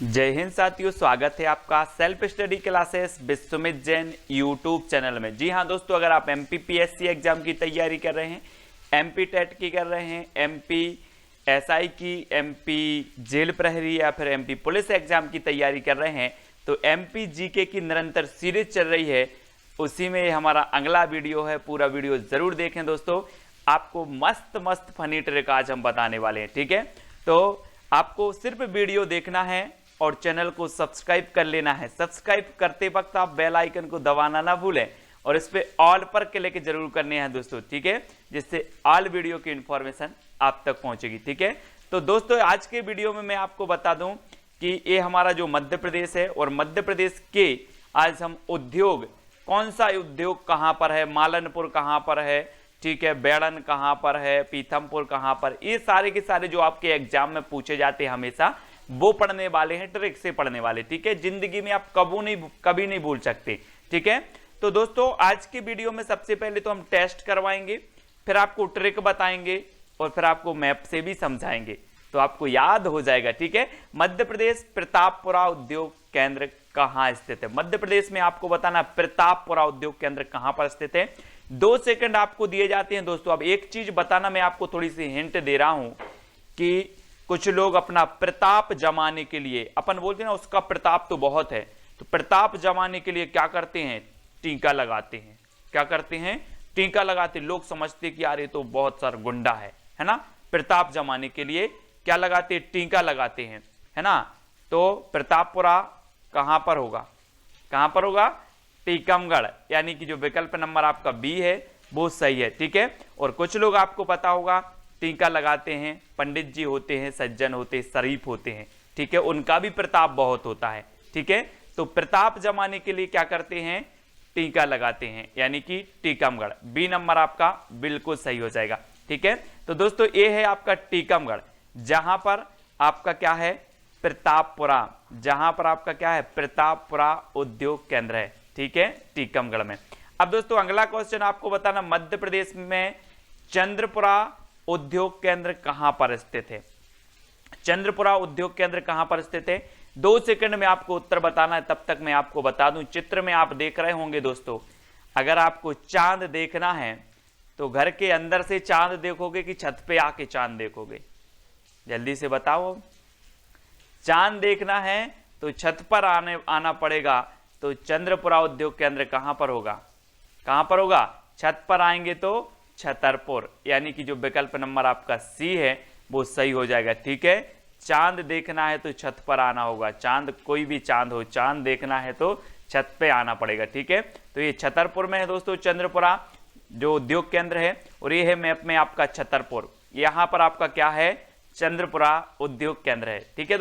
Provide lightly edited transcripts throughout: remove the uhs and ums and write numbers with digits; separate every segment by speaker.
Speaker 1: जय हिंद साथियों, स्वागत है आपका self study classes Vishwamit Jain YouTube channel में। जी हाँ दोस्तों, अगर आप एमपीपीएससी एग्जाम की तैयारी कर रहे हैं, एमपी टेट की कर रहे हैं, एमपी एसआई की, एमपी जेल प्रहरी या फिर एमपी पुलिस एग्जाम की तैयारी कर रहे हैं, तो एमपी जीके की निरंतर सीरीज चल रही है, उसी में हमारा अगला वीडियो है। पूरा वीडियो जरूर देखें दोस्तों, आपको मस्त मस्त फनी ट्रिक आज हम बताने वाले हैं। ठीक है, तो आपको सिर्फ वीडियो देखना है और चैनल को सब्सक्राइब कर लेना है। सब्सक्राइब करते वक्त आप बेल आइकन को दबाना ना भूलें और इस पे ऑल पर क्लिक जरूर करने हैं दोस्तों। ठीक है, जिससे ऑल वीडियो की इंफॉर्मेशन आप तक पहुंचेगी। ठीक है, तो दोस्तों आज के वीडियो में मैं आपको बता दूं कि ये हमारा जो मध्य प्रदेश है और मध्य प्रदेश के आज हम उद्योग, कौन सा उद्योग कहां पर है, मालनपुर कहां पर है, ठीक है, बेड़न कहां पर है, पीथमपुर कहां पर, ये सारे के सारे जो आपके एग्जाम में पूछे जाते हैं हमेशा, वो पढ़ने वाले हैं, ट्रिक से पढ़ने वाले। ठीक है, जिंदगी में आप कभी नहीं भूल सकते। ठीक है, तो दोस्तों आज के वीडियो में सबसे पहले तो हम टेस्ट करवाएंगे, फिर आपको ट्रिक बताएंगे और फिर आपको मैप से भी समझाएंगे, तो आपको याद हो जाएगा। ठीक है, मध्य प्रदेश प्रतापपुरा उद्योग केंद्र कहां स्थित है। मध्य प्रदेश में आपको बताना प्रतापपुरा उद्योग केंद्र कहां पर स्थित है। 2 सेकंड आपको दिए जाते हैं दोस्तों। अब एक चीज बताना, मैं आपको थोड़ी सी हिंट दे रहा हूं कि कुछ लोग अपना प्रताप जमाने के लिए, अपन बोलते हैं ना उसका प्रताप तो बहुत है, तो प्रताप जमाने के लिए क्या करते हैं, टीका लगाते हैं। क्या करते हैं, टीका लगाते। लोग समझते कि यार ये तो बहुत सारा गुंडा है ना। प्रताप जमाने के लिए क्या लगाते, टीका लगाते हैं, है ना। तो प्रतापपुरा कहां पर होगा, कहां पर होगा, टीकमगढ़, यानी कि जो विकल्प नंबर आपका बी है वो सही है। ठीक है, और कुछ लोग आपको पता होगा टीका लगाते हैं, पंडित जी होते हैं, सज्जन होते हैं, शरीफ होते हैं। ठीक है, उनका भी प्रताप बहुत होता है। ठीक है, तो प्रताप जमाने के लिए क्या करते हैं, टीका लगाते हैं, यानी कि टीकमगढ़। बी नंबर आपका बिल्कुल सही हो जाएगा। ठीक है, तो दोस्तों ये है आपका टीकमगढ़, जहां पर आपका क्या है, प्रतापपुरा, जहां पर आपका क्या है, प्रतापपुरा उद्योग केंद्र है। ठीक है, टीकमगढ़ में। अब दोस्तों अगला क्वेश्चन आपको बताना, मध्य प्रदेश में चंद्रपुरा उद्योग केंद्र कहां पर स्थित है। चंद्रपुरा उद्योग केंद्र कहां पर स्थित है। 2 सेकंड में आपको उत्तर बताना है, तब तक मैं आपको बता दूं, चित्र में आप देख रहे होंगे दोस्तों, अगर आपको चांद देखना है तो घर के अंदर से चांद देखोगे कि छत पे आके चांद देखोगे, जल्दी से बताओ। चांद देखना है तो छत पर आना पड़ेगा, तो चंद्रपुरा उद्योग केंद्र कहां पर होगा, कहां पर होगा, छत पर आएंगे तो छतरपुर, यानी कि जो विकल्प नंबर आपका सी है वो सही हो जाएगा। ठीक है, चांद देखना है तो छत पर आना होगा, चांद कोई भी चांद हो, चांद देखना है तो छत पे आना पड़ेगा। ठीक है, तो ये छतरपुर में है दोस्तों चंद्रपुरा जो उद्योग केंद्र है, और ये है मैप में आपका छतरपुर, यहां पर आपका क्या है, चंद्रपुरा उद्योग केंद्र है। ठीक है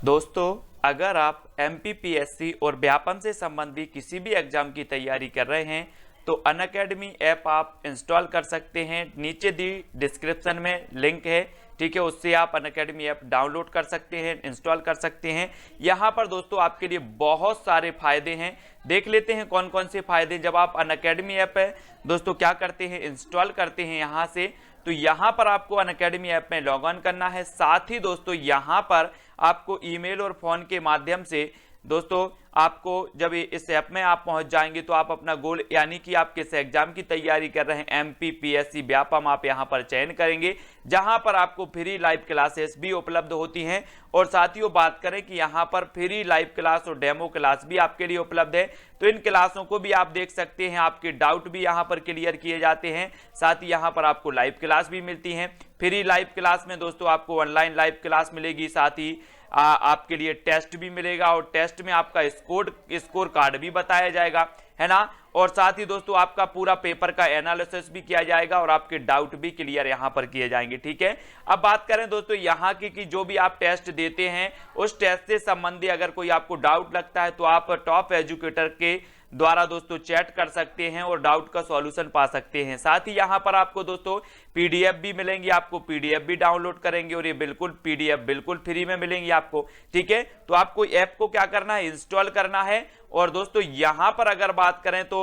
Speaker 1: दोस्तों अगर आप एमपीपीएससी और व्यापम से संबंधित किसी भी एग्जाम की तैयारी कर रहे हैं तो अनअकैडमी ऐप आप इंस्टॉल कर सकते हैं। नीचे दी डिस्क्रिप्शन में लिंक है, ठीक है, उससे आप अनअकैडमी ऐप डाउनलोड कर सकते हैं, इंस्टॉल कर सकते हैं। यहाँ पर दोस्तों आपके लिए बहुत सारे फायदे हैं, देख लेते हैं कौन कौन से फायदे। जब आप अनअकैडमी ऐप है दोस्तों क्या करते हैं, इंस्टॉल करते हैं यहाँ से, तो यहाँ पर आपको अनअकैडमी ऐप में लॉग इन करना है। साथ ही दोस्तों यहाँ पर आपको ईमेल और फोन के माध्यम से दोस्तों आपको जब इस ऐप में आप पहुंच जाएंगे तो आप अपना गोल, यानी कि आप किस एग्जाम की तैयारी कर रहे हैं, एमपीपीएससी व्यापम, आप यहां पर चयन करेंगे, जहां पर आपको फ्री लाइव क्लासेस भी उपलब्ध होती हैं। और साथियों बात करें कि यहां पर फ्री लाइव क्लास और डेमो क्लास भी आपके लिए उपलब्ध है, तो इन क्लासों को भी आप देख सकते हैं, आपके डाउट भी यहां पर क्लियर किए जाते हैं। साथ ही यहां पर आपको लाइव क्लास भी मिलती है। फ्री लाइव क्लास में दोस्तों आपको ऑनलाइन लाइव क्लास मिलेगी, साथ ही आपके लिए टेस्ट भी मिलेगा, और टेस्ट में आपका स्कोर कार्ड भी बताया जाएगा, है ना। और साथ ही दोस्तों आपका पूरा पेपर का एनालिसिस भी किया जाएगा और आपके डाउट भी क्लियर यहां पर किए जाएंगे। ठीक है, अब बात करें दोस्तों यहां की कि जो भी आप टेस्ट देते हैं उस टेस्ट से संबंधित अगर कोई आपको डाउट लगता है तो आप टॉप एजुकेटर के द्वारा दोस्तों चैट कर सकते हैं और डाउट का सॉल्यूशन पा सकते हैं। साथ ही यहां पर आपको दोस्तों पीडीएफ भी मिलेंगी, आपको पीडीएफ भी डाउनलोड करेंगे और ये बिल्कुल पीडीएफ बिल्कुल फ्री में मिलेंगी आपको। ठीक है, तो आपको ऐप को क्या करना है, इंस्टॉल करना है। और दोस्तों यहां पर अगर बात करें तो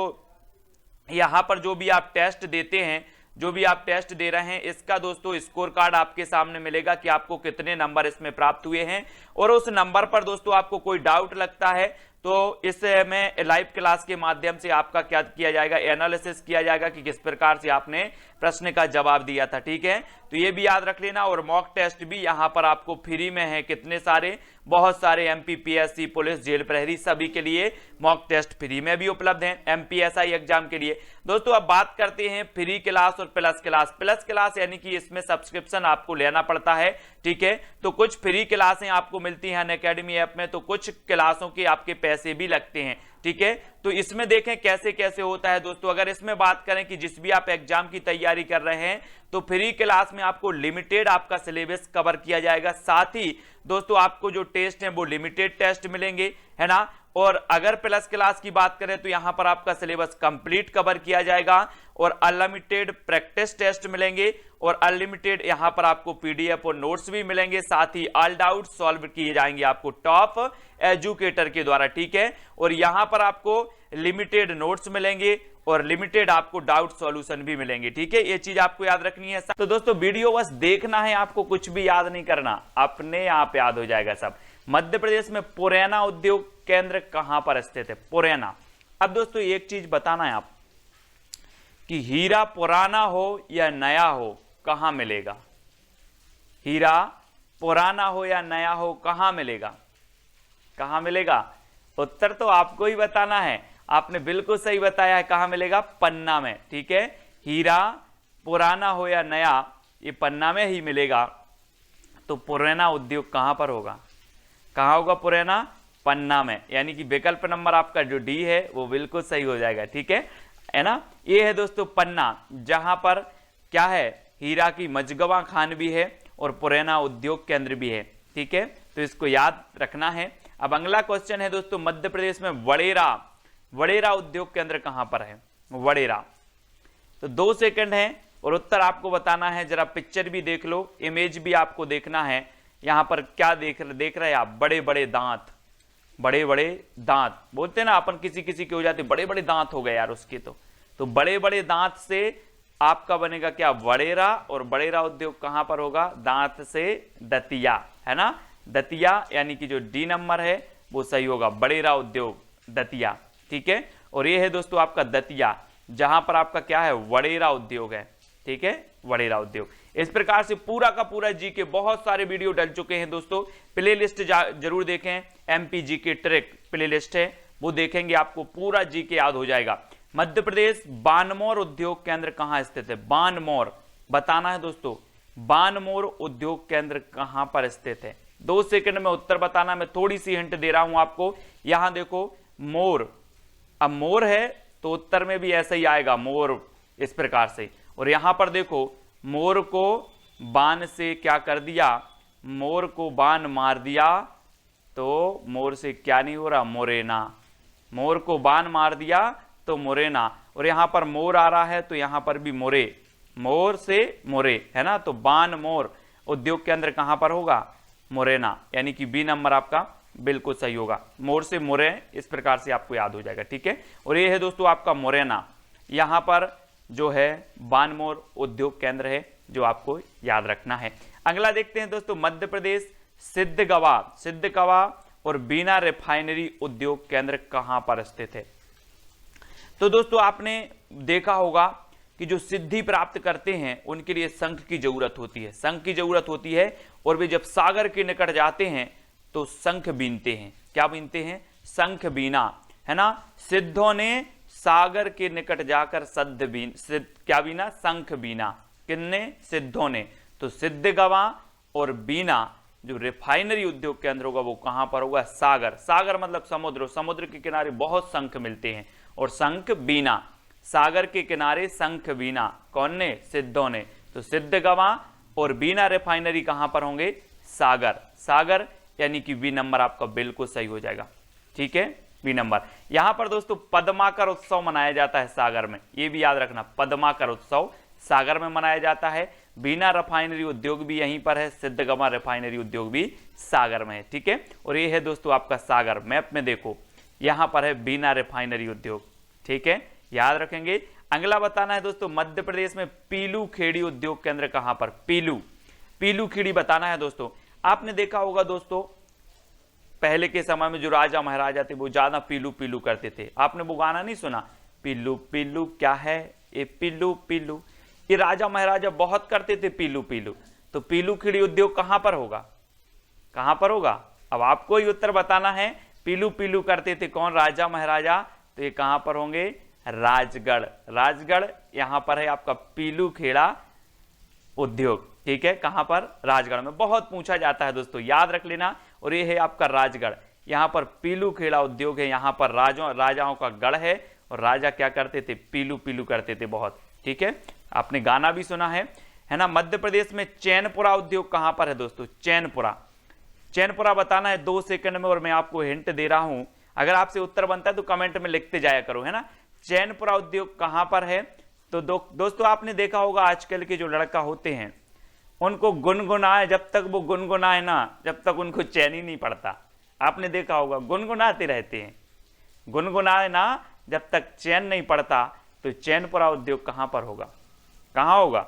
Speaker 1: यहां पर जो भी आप टेस्ट देते हैं जो भी आप टेस्ट दे रहे हैं इसका दोस्तों स्कोर कार्ड आपके सामने मिलेगा कि आपको कितने नंबर इसमें प्राप्त हुए हैं। और उस नंबर पर दोस्तों आपको कोई डाउट लगता है तो इस में लाइव क्लास के माध्यम से आपका क्या किया जाएगा, एनालिसिस किया जाएगा कि किस प्रकार से आपने प्रश्न का जवाब दिया था। ठीक है, तो ये भी याद रख लेना। और मॉक टेस्ट भी यहां पर आपको फ्री में है, कितने सारे, बहुत सारे एमपीपीएससी, पुलिस, जेल प्रहरी सभी के लिए मॉक टेस्ट फ्री में भी उपलब्ध हैं एमपीएसआई एग्जाम के लिए। दोस्तों अब बात करते हैं फ्री क्लास और प्लस क्लास। प्लस क्लास यानी कि इसमें सब्सक्रिप्शन आपको लेना पड़ता है। ठीक है, तो कुछ फ्री क्लासें आपको मिलती हैं अनअकैडमी ऐप में, तो कुछ क्लासों के आपके पैसे भी लगते हैं। ठीक है, तो इसमें देखें कैसे कैसे होता है दोस्तों। अगर इसमें बात करें कि जिस भी आप एग्जाम की तैयारी कर रहे हैं तो फ्री क्लास में आपको लिमिटेड आपका सिलेबस कवर किया जाएगा, साथ ही दोस्तों आपको जो टेस्ट हैं वो लिमिटेड टेस्ट मिलेंगे, है ना। और अगर प्लस क्लास की बात करें तो यहां पर आपका सिलेबस कंप्लीट कवर किया जाएगा और अनलिमिटेड प्रैक्टिस टेस्ट मिलेंगे और अनलिमिटेड यहां पर आपको पीडीएफ और नोट्स भी मिलेंगे, साथ ही ऑल डाउट सॉल्व किए जाएंगे आपको टॉप एजुकेटर के द्वारा। ठीक है, और यहां पर आपको लिमिटेड नोट्स मिलेंगे और लिमिटेड आपको डाउट सॉल्यूशन भी मिलेंगे। ठीक है, ये चीज आपको याद रखनी है। तो दोस्तों वीडियो बस देखना है, आपको कुछ भी याद नहीं करना, अपने आप याद हो जाएगा सब। मध्य प्रदेश में पुरैना उद्योग केंद्र कहां पर स्थित है? पुरैना। अब दोस्तों एक चीज बताना है आप कि हीरा पुराना हो या नया हो कहां मिलेगा? हीरा पुराना हो या नया हो कहां मिलेगा? कहां मिलेगा? उत्तर तो आपको ही बताना है। आपने बिल्कुल सही बताया है, कहां मिलेगा? पन्ना में। ठीक है, हीरा पुराना हो या नया ये पन्ना में ही मिलेगा। तो पुरैना उद्योग कहां पर होगा? कहां होगा पुरैना? पन्ना में, यानी कि विकल्प नंबर आपका जो डी है वो बिल्कुल सही हो जाएगा। ठीक है ना। ये है दोस्तों पन्ना, जहां पर क्या है, हीरा की मजगवा खान भी है और पुरैना उद्योग केंद्र भी है। ठीक है, तो इसको याद रखना है। अब अगला क्वेश्चन है दोस्तों, मध्य प्रदेश में वडेरा उद्योग केंद्र कहां पर है? वडेरा। तो 2 सेकंड है और उत्तर आपको बताना है। जरा पिक्चर भी देख लो, इमेज भी आपको देखना है। यहां पर क्या देख रहे हैं आप? बड़े बड़े दांत, बड़े बड़े दांत बोलते हैं ना अपन, किसी किसी के हो जाते बड़े बड़े दांत हो गए यार उसके। तो बड़े बड़े दांत से आपका बनेगा क्या? वडेरा। और वडेरा उद्योग कहां पर होगा? दांत से दतिया, है ना। दतिया यानी कि जो डी नंबर है वो सही होगा, वडेरा उद्योग दतिया। ठीक है, और ये है दोस्तों आपका दतिया, जहां पर आपका क्या है? वडेरा उद्योग है। ठीक है, वडेरा उद्योग। इस प्रकार से पूरा का पूरा जी के बहुत सारे वीडियो डल चुके हैं दोस्तों। प्लेलिस्ट जरूर देखें, एमपी जी के ट्रिक प्लेलिस्ट है, वो देखेंगे आपको पूरा जी के याद हो जाएगा। मध्य प्रदेश बानमोर उद्योग केंद्र कहां स्थित है? बानमोर बताना है दोस्तों, बानमोर उद्योग केंद्र कहां पर स्थित है? 2 सेकंड में उत्तर बताना। मैं थोड़ी सी हिंट दे रहा हूं आपको। यहां देखो मोर, अब मोर है तो उत्तर में भी ऐसा ही आएगा, मोर, इस प्रकार से। और यहां पर देखो मोर को बाण से क्या कर दिया? मोर को बाण मार दिया तो मोर से क्या नहीं हो रहा? मोरेना। मोर को बाण मार दिया तो मोरेना। और यहां पर मोर आ रहा है तो यहां पर भी मोरे, मोर से मोरे, है ना। तो बाण मोर उद्योग केंद्र कहां पर होगा? मोरेना, यानी कि बी नंबर आपका बिल्कुल सही होगा। मोर से मोरे, इस प्रकार से आपको याद हो जाएगा। ठीक है, और ये है दोस्तों आपका मोरेना, यहां पर जो है बानमोर उद्योग केंद्र है, जो आपको याद रखना है। अगला देखते हैं दोस्तों, मध्य प्रदेश सिद्धगवा और बीना रिफाइनरी उद्योग केंद्र कहां पर स्थित है? तो दोस्तों आपने देखा होगा कि जो सिद्धि प्राप्त करते हैं उनके लिए शंख की जरूरत होती है, शंख की जरूरत होती है। और वे जब सागर के निकट जाते हैं तो शंख बीनते हैं। क्या बीनते हैं? शंख बीना, है ना। सिद्धों ने सागर के निकट जाकर क्या बीना? शंख बीना। किन्ने? सिद्धों ने। तो सिद्धगवा और बीना जो रिफाइनरी उद्योग केंद्र होगा वो कहां पर होगा? सागर। सागर मतलब समुद्र, समुद्र के किनारे बहुत शंख मिलते हैं और शंख बीना, सागर के किनारे शंख बीना, कौन ने? सिद्धों ने। तो सिद्धगवा और बीना रिफाइनरी कहां पर होंगे? सागर। सागर यानी कि बी नंबर आपका बिल्कुल सही हो जाएगा। ठीक है, बी नंबर। यहां पर दोस्तों पद्माकर उत्सव मनाया जाता है सागर में, ये भी याद रखना, पद्माकर उत्सव सागर में मनाया जाता है। बीना रिफाइनरी उद्योग भी यहीं पर है, सिद्धगवा रिफाइनरी उद्योग भी सागर में है। ठीक है, और ये है दोस्तों आपका सागर। मैप में देखो यहां पर है बीना रिफाइनरी उद्योग। ठीक है, याद रखेंगे। अगला बताना है दोस्तों, मध्य प्रदेश में पीलू खेड़ी उद्योग केंद्र कहां पर? पीलू खेड़ी बताना है दोस्तों। आपने देखा होगा दोस्तों, पहले के समय में जो राजा महाराजा थे वो ज्यादा पीलू पीलू करते थे। आपने वो गाना नहीं सुना, पीलू पीलू क्या है ये पीलू पीलू? ये राजा महाराजा बहुत करते थे पीलू पीलू। तो पीलू खेड़ी उद्योग कहां पर होगा? कहां पर होगा? अब आपको ही उत्तर बताना है। पीलू पीलू करते थे कौन? राजा महाराजा। तो ये कहां पर होंगे? राजगढ़। राजगढ़ यहां पर है आपका पीलू खेड़ा उद्योग। ठीक है, कहां पर? राजगढ़ में। बहुत पूछा जाता है दोस्तों, याद रख लेना। और ये है आपका राजगढ़, यहां पर पीलू खेड़ा उद्योग है। यहां पर राजाओं का गढ़ है और राजा क्या करते थे? पीलू पीलू करते थे बहुत। ठीक है, आपने गाना भी सुना है ना। मध्य प्रदेश में चैनपुरा उद्योग कहां पर है दोस्तों? चैनपुरा बताना है 2 सेकंड में, और मैं आपको हिंट दे रहा हूं। अगर आपसे उत्तर बनता है तो कमेंट में लिखते जाया करो, है ना। चैनपुरा उद्योग कहां पर है? तो दोस्तों आपने देखा होगा आजकल के जो लड़का होते हैं उनको गुनगुनाए, जब तक वो गुनगुनाए ना, जब तक उनको चैन ही नहीं पड़ता। आपने देखा होगा गुनगुनाते रहते हैं, गुनगुनाए ना जब तक चैन नहीं पड़ता। तो चैनपुरा उद्योग कहां पर होगा? कहां होगा?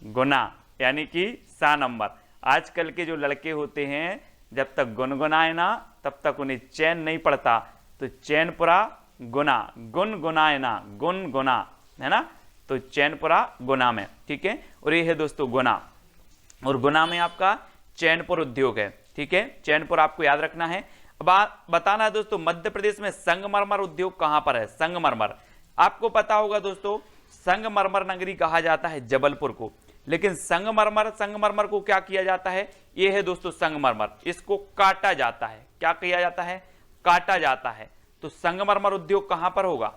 Speaker 1: गुना, यानी कि सा नंबर। आजकल के जो लड़के होते हैं जब तक गुनगुनाए ना तब तक उन्हें चैन नहीं पड़ता। तो चैनपुरा गुना, गुनगुनाए ना, गुनगुना, है ना। तो चैनपुरा गुना में। ठीक है, और ये है दोस्तों गुना, और गुना में आपका चैनपुर उद्योग है। ठीक है, चैनपुर आपको याद रखना है। अब बताना है दोस्तों, मध्य प्रदेश में संगमरमर उद्योग कहां पर है? संगमरमर आपको पता होगा दोस्तों, संगमरमर नगरी कहा जाता है जबलपुर को। लेकिन संगमरमर को क्या किया जाता है? यह है दोस्तों संगमरमर, इसको काटा जाता है। क्या किया जाता है? काटा जाता है। तो संगमरमर उद्योग कहां पर होगा?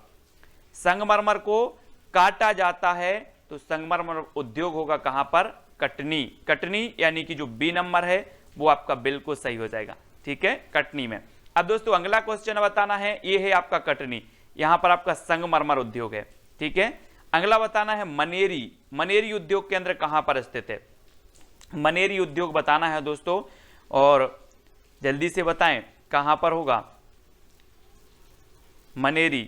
Speaker 1: संगमरमर को काटा जाता है तो संगमरमर उद्योग होगा कहां पर? कटनी। कटनी यानी कि जो बी नंबर है वो आपका बिल्कुल सही हो जाएगा। ठीक है, कटनी में। अब दोस्तों अगला क्वेश्चन बताना है, ये है आपका कटनी, यहां पर आपका संगमरमर उद्योग है। ठीक है, अगला बताना है मनेरी। मनेरी उद्योग केंद्र कहां पर स्थित है? मनेरी उद्योग बताना है दोस्तों, और जल्दी से बताएं कहां पर होगा मनेरी?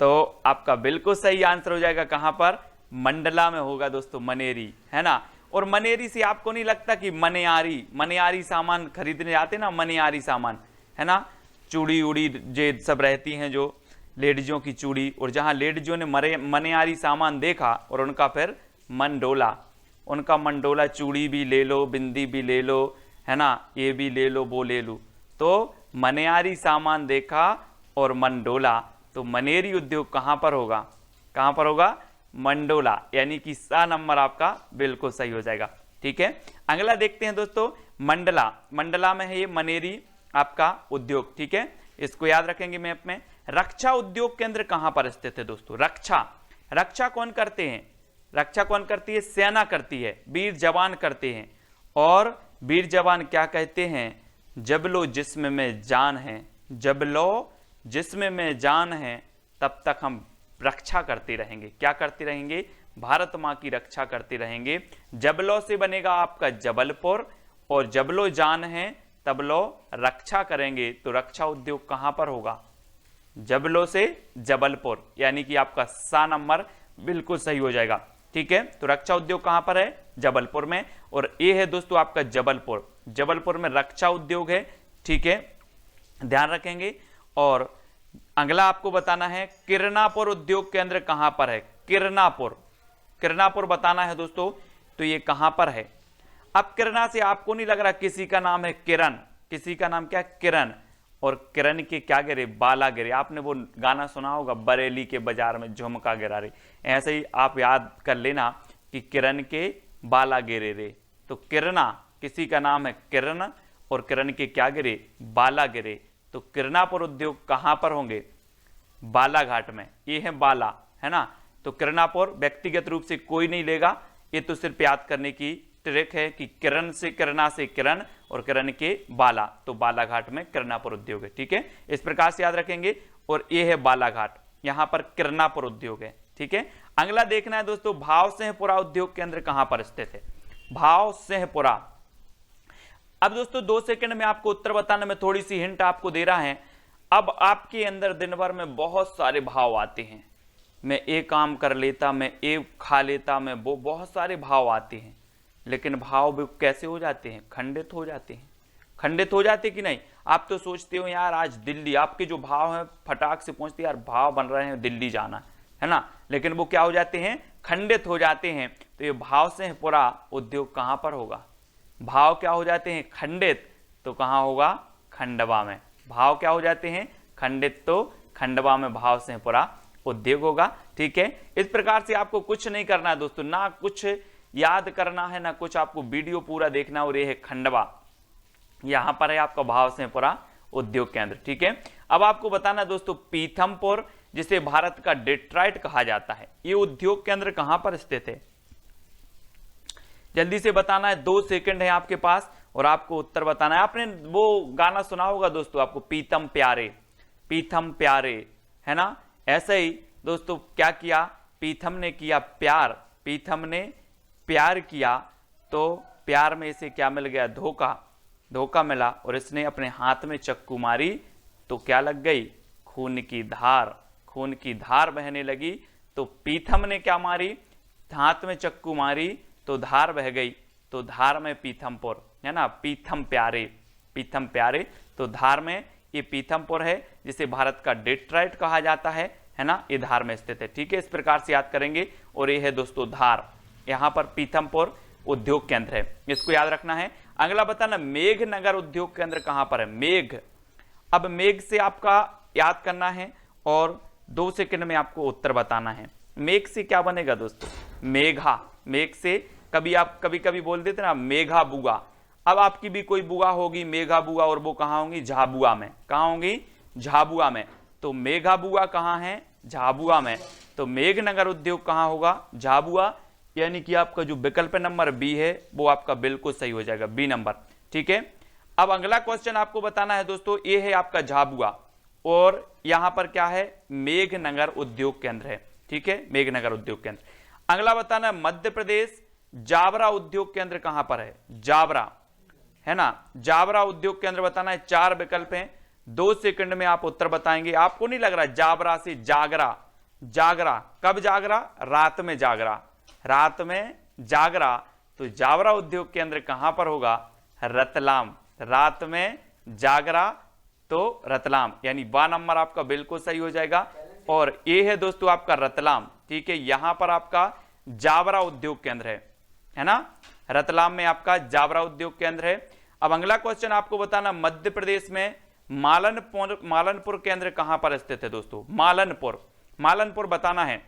Speaker 1: तो आपका बिल्कुल सही आंसर हो जाएगा कहां पर? मंडला में होगा दोस्तों मनेरी, है ना। और मनेरी से आपको नहीं लगता कि मनियारी सामान खरीदने जाते ना, मनियारी सामान, है ना। चूड़ी उड़ी जे सब रहती हैं जो लेडीजों की चूड़ी, और जहां लेडीजों ने मनियारी सामान देखा और उनका फिर मन डोला, उनका मन डोला, चूड़ी भी ले लो, बिंदी भी ले लो, है ना, ये भी ले लो, वो ले लो। तो मनियारी सामान देखा और मन डोला। तो मनेरी उद्योग कहां पर होगा? कहां पर होगा? मंडोला, यानी कि सा नंबर आपका बिल्कुल सही हो जाएगा। ठीक है, अगला देखते हैं दोस्तों मंडला। मंडला में है ये मनेरी आपका उद्योग। ठीक है, इसको याद रखेंगे मैप में। रक्षा उद्योग केंद्र कहां पर स्थित है दोस्तों? रक्षा कौन करते हैं? रक्षा कौन करती है? सेना करती है, वीर जवान करते हैं। और वीर जवान क्या कहते हैं? जब लो जिस्म में जान है, जब लो जिस्म में जान है, तब तक हम रक्षा करते रहेंगे। क्या करते रहेंगे? भारत मां की रक्षा करते रहेंगे। जबलो से बनेगा आपका जबलपुर, और जबलो जान है तब लो रक्षा करेंगे। तो रक्षा उद्योग कहां पर होगा? जबलो से जबलपुर, यानी कि आपका सा नंबर बिल्कुल सही हो जाएगा। ठीक है, तो रक्षा उद्योग कहां पर है? जबलपुर में। और ये है दोस्तों आपका जबलपुर, जबलपुर में रक्षा उद्योग है। ठीक है, ध्यान रखेंगे। और अगला आपको बताना है किरनापुर उद्योग केंद्र कहां पर है? किरनापुर बताना है दोस्तों। तो ये कहां पर है? अब किरणा से आपको नहीं लग रहा किसी का नाम है किरण? किसी का नाम क्या? किरण। और किरण के क्या गिरे? बाला गिरे। आपने वो गाना सुना होगा, बरेली के बाजार में झुमका गिरा रे। ऐसे ही आप याद कर लेना कि किरण के बाला गिरे रे। तो किरणा, किसी का नाम है किरण, और किरण के क्या गिरे? बाला गिरे। तो किरनापुर उद्योग कहां पर होंगे? बालाघाट में। ये है बाला, है ना। तो किरनापुर व्यक्तिगत रूप से कोई नहीं लेगा, ये तो सिर्फ याद करने की ट्रिक है कि किरण से किरणा से किरण, और किरण के बाला, तो बालाघाट में किरनापुर उद्योग है। ठीक है, इस प्रकार से याद रखेंगे। और ये है बालाघाट, यहां पर किरनापुर उद्योग है। ठीक है, अगला देखना है दोस्तों भावसिंहपुरा उद्योग केंद्र कहां पर स्थित है? भावसिंहपुरा। अब दोस्तों 2 सेकंड में आपको उत्तर बताने में थोड़ी सी हिंट आपको दे रहा है। अब आपके अंदर दिन भर में बहुत सारे भाव आते हैं, मैं ये काम कर लेता, मैं ये खा लेता, मैं वो, बहुत सारे भाव आते हैं, लेकिन भाव भी कैसे हो जाते हैं? खंडित हो जाते हैं। खंडित हो जाते कि नहीं? आप तो सोचते हो यार आज दिल्ली, आपके जो भाव हैं फटाक से पहुंचते यार भाव बन रहे हैं दिल्ली जाना है ना, लेकिन वो क्या हो जाते हैं? खंडित हो जाते हैं। तो ये भाव से पूरा उद्योग कहां पर होगा? भाव क्या हो जाते हैं? खंडित, तो कहां होगा? खंडवा में। भाव क्या हो जाते हैं? खंडित, तो खंडवा में भाव से पूरा उद्योग होगा। ठीक है, इस प्रकार से आपको कुछ नहीं करना है दोस्तों, ना कुछ याद करना है, ना कुछ आपको वीडियो पूरा देखना। और ये है खंडवा, यहां पर है आपका भाव से पूरा उद्योग केंद्र। ठीक है, अब आपको बताना दोस्तों, पीथमपुर जिसे भारत का डेट्रॉइट कहा जाता है, ये उद्योग केंद्र कहां पर स्थित है? जल्दी से बताना है, 2 सेकंड है आपके पास और आपको उत्तर बताना है। आपने वो गाना सुना होगा दोस्तों, आपको पीतम प्यारे, है ना? ऐसे ही दोस्तों क्या किया? पीथम ने किया प्यार, पीथम ने प्यार किया, तो प्यार में इसे क्या मिल गया? धोखा मिला, और इसने अपने हाथ में चक्कू मारी तो क्या लग गई? खून की धार बहने लगी। तो पीथम ने क्या मारी? हाथ में चक्कू मारी तो धार बह गई, तो धार में पीथमपुर, है ना? पीथम प्यारे, तो धार में ये पीथमपुर है जिसे भारत का डेट्रॉइट कहा जाता है ना? ये धार में स्थित है। ठीक है, इस प्रकार से याद करेंगे। और ये है दोस्तों धार, यहां पर पीथमपुर उद्योग केंद्र है, इसको याद रखना है। अगला बताना, मेघनगर उद्योग केंद्र कहां पर है? मेघ, अब मेघ से आपका याद करना है और 2 सेकंड में आपको उत्तर बताना है। मेघ से क्या बनेगा दोस्तों? मेघा, मेघ से कभी बोल देते ना मेघा बुआ, अब आपकी भी कोई बुआ होगी मेघा बुआ, और वो कहां होंगी? झाबुआ में। कहां होंगी? झाबुआ में। तो मेघा बुआ कहां है? झाबुआ में। तो मेघनगर उद्योग कहां होगा? झाबुआ, यानी कि आपका जो विकल्प नंबर बी है वो आपका बिल्कुल सही हो जाएगा, बी नंबर। ठीक है, अब अगला क्वेश्चन आपको बताना है दोस्तों, ये है आपका झाबुआ और यहां पर क्या है? मेघनगर उद्योग केंद्र है। ठीक है, मेघनगर उद्योग केंद्र। अगला बताना, मध्य प्रदेश जावरा उद्योग केंद्र कहां पर है? जावरा, है ना? जावरा उद्योग केंद्र बताना है। 4 विकल्प हैं, 2 सेकंड में आप उत्तर बताएंगे। आपको नहीं लग रहा जावरा से जागरा, कब जागरा? रात में जागरा, तो जावरा उद्योग केंद्र कहां पर होगा? रतलाम, रात में जागरा तो रतलाम, यानी 2 नंबर आपका बिल्कुल सही हो जाएगा। और ये है दोस्तों आपका रतलाम। ठीक है, यहां पर आपका जावरा उद्योग केंद्र है ना? रतलाम में आपका जावरा उद्योग केंद्र है। अब अगला क्वेश्चन आपको बताना, मध्य प्रदेश में मालनपुर केंद्र कहां पर स्थित है दोस्तों? मालनपुर बताना है।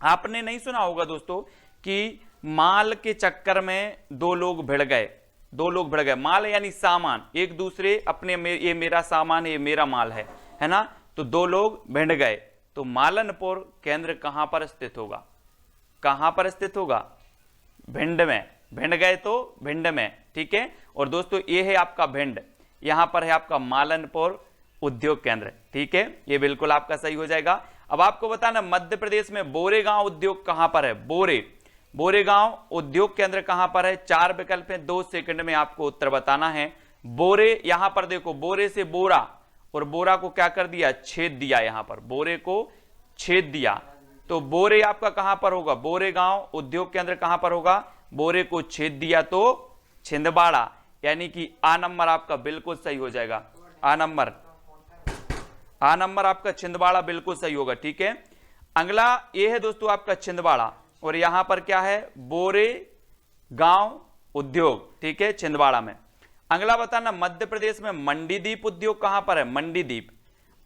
Speaker 1: आपने नहीं सुना होगा दोस्तों कि माल के चक्कर में 2 लोग भिड़ गए। माल यानी सामान, एक दूसरे अपने ये मेरा सामान है, ये मेरा माल है ना? तो 2 लोग भिड़ गए, तो मालनपुर केंद्र कहां पर स्थित होगा? भिंड में, भिंड गए तो भिंड में। ठीक है, और दोस्तों ये है आपका भिंड, यहां पर है आपका मालनपुर उद्योग केंद्र। ठीक है, ये बिल्कुल आपका सही हो जाएगा। अब आपको बताना, मध्य प्रदेश में बोरेगांव उद्योग कहां पर है? बोरेगांव उद्योग केंद्र कहां पर है? 4 विकल्प हैं, 2 सेकंड में आपको उत्तर बताना है। बोरे, यहां पर देखो, बोरे से बोरा, और बोरा को क्या कर दिया? छेद दिया, यहां पर बोरे को छेद दिया, तो बोरे आपका कहां पर होगा? बोरेगांव उद्योग केंद्र कहां पर होगा? बोरे को छेद दिया तो छिंदवाड़ा, यानी कि आ नंबर आपका बिल्कुल सही हो जाएगा। आ नंबर आपका छिंदवाड़ा बिल्कुल सही होगा। ठीक है, अगला ये है दोस्तों आपका छिंदवाड़ा, और यहां पर क्या है? बोरे गांव उद्योग। ठीक है, छिंदवाड़ा में। अगला बताना, मध्य प्रदेश में मंडीदीप उद्योग कहां पर है? मंडीदीप,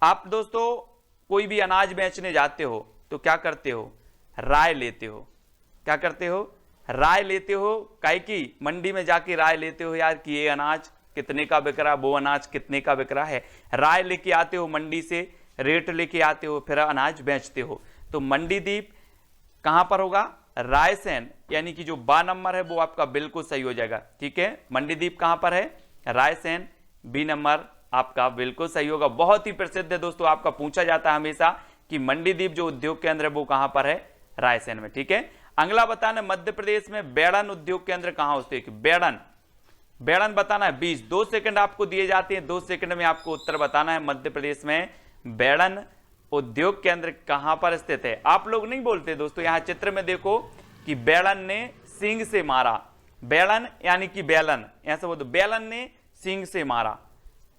Speaker 1: आप दोस्तों कोई भी अनाज बेचने जाते हो तो क्या करते हो? राय लेते हो। क्या करते हो? राय लेते हो। काहे की मंडी में जाके राय लेते हो यार कि ये अनाज कितने का बिक रहा, वो अनाज कितने का बिक रहा है। राय लेके आते हो मंडी से, रेट लेके आते हो, फिर अनाज बेचते हो। तो मंडीदीप कहां पर होगा? रायसेन, यानी कि जो 2 नंबर है वो आपका बिल्कुल सही हो जाएगा। ठीक है, मंडीदीप कहां पर है? रायसेन, बी नंबर आपका बिल्कुल सही होगा। बहुत ही प्रसिद्ध है दोस्तों, आपका पूछा जाता है हमेशा कि मंडीदीप जो उद्योग केंद्र है वो कहां पर है? रायसेन में। ठीक है, अगला बताना, मध्य प्रदेश में बेड़न उद्योग केंद्र कहां स्थित है? बेड़न बताना है 20, 2 सेकंड आपको दिए जाते हैं, 2 सेकंड में आपको उत्तर बताना है। मध्य प्रदेश में बेड़न उद्योग केंद्र कहां पर स्थित है? आप लोग नहीं बोलते दोस्तों, यहां चित्र में देखो कि बेड़न ने सींग से मारा, बेड़न यानी कि बेलन, ऐसे बोल दो बेलन ने सींग से मारा,